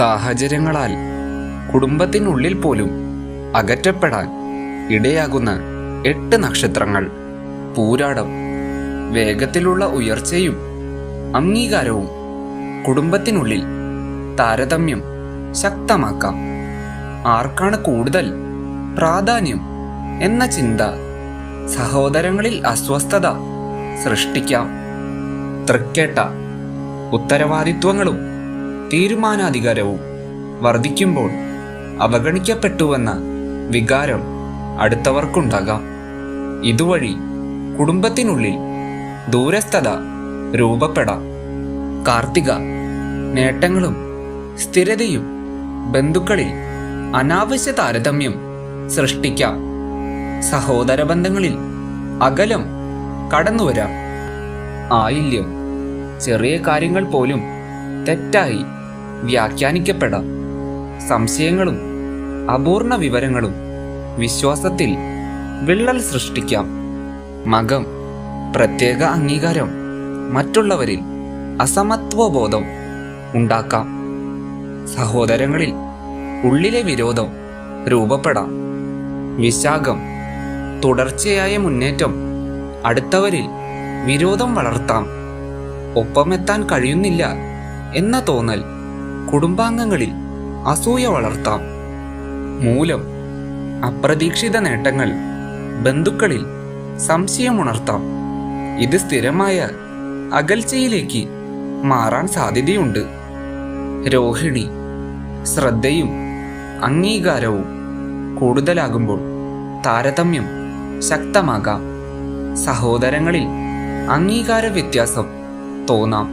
സാഹചര്യങ്ങളാൽ കുടുംബത്തിനുള്ളിൽ പോലും അകറ്റപ്പെടാൻ ഇടയാകുന്ന 8 നക്ഷത്രങ്ങൾ. പൂരാടം. വേഗത്തിലുള്ള ഉയർച്ചയും അംഗീകാരവും കുടുംബത്തിനുള്ളിൽ താരതമ്യം ശക്തമാക്കാം. ആർക്കാണ് കൂടുതൽ പ്രാധാന്യം എന്ന ചിന്ത സഹോദരങ്ങളിൽ അസ്വസ്ഥത സൃഷ്ടിക്കാം. തൃക്കേട്ട. ഉത്തരവാദിത്വങ്ങളും തീരുമാനാധികാരവും വർദ്ധിക്കുമ്പോൾ അവഗണിക്കപ്പെട്ടുവെന്ന വികാരം അടുത്തവർക്കുണ്ടാകാം. ഇതുവഴി കുടുംബത്തിനുള്ളിൽ ദൂരസ്ഥത രൂപപ്പെടാം. കാർത്തിക. നേട്ടങ്ങളും സ്ഥിരതയും ബന്ധുക്കളിൽ അനാവശ്യ താരതമ്യം സൃഷ്ടിക്കാം. സഹോദര ബന്ധങ്ങളിൽ അകലം കടന്നുവരാം. ആയില്യം. ചെറിയ കാര്യങ്ങൾ പോലും തെറ്റായി വ്യാഖ്യാനിക്കപ്പെടാം. സംശയങ്ങളും അപൂർണ വിവരങ്ങളും വിശ്വാസത്തിൽ വിള്ളൽ സൃഷ്ടിക്കാം. മകം. പ്രത്യേക അംഗീകാരം മറ്റുള്ളവരിൽ അസമത്വബോധം ഉണ്ടാക്കാം. സഹോദരങ്ങളിൽ ഉള്ളിലെ വിരോധം രൂപപ്പെടാം. വിശാഖം. തുടർച്ചയായ മുന്നേറ്റം അടുത്തവരിൽ വിരോധം വളർത്താം. ഒപ്പമെത്താൻ കഴിയുന്നില്ല എന്ന തോന്നൽ കുടുംബാംഗങ്ങളിൽ അസൂയ വളർത്താം. മൂലം. അപ്രതീക്ഷിത നേട്ടങ്ങൾ ബന്ധുക്കളിൽ സംശയമുണർത്താം. ഇത് സ്ഥിരമായ അകൽച്ചയിലേക്ക് മാറാൻ സാധ്യതയുണ്ട്. രോഹിണി. ശ്രദ്ധയും അംഗീകാരവും കൂടുതലാകുമ്പോൾ താരതമ്യം ശക്തമാകാം. സഹോദരങ്ങളിൽ അംഗീകാര വ്യത്യാസം തോന്നാം.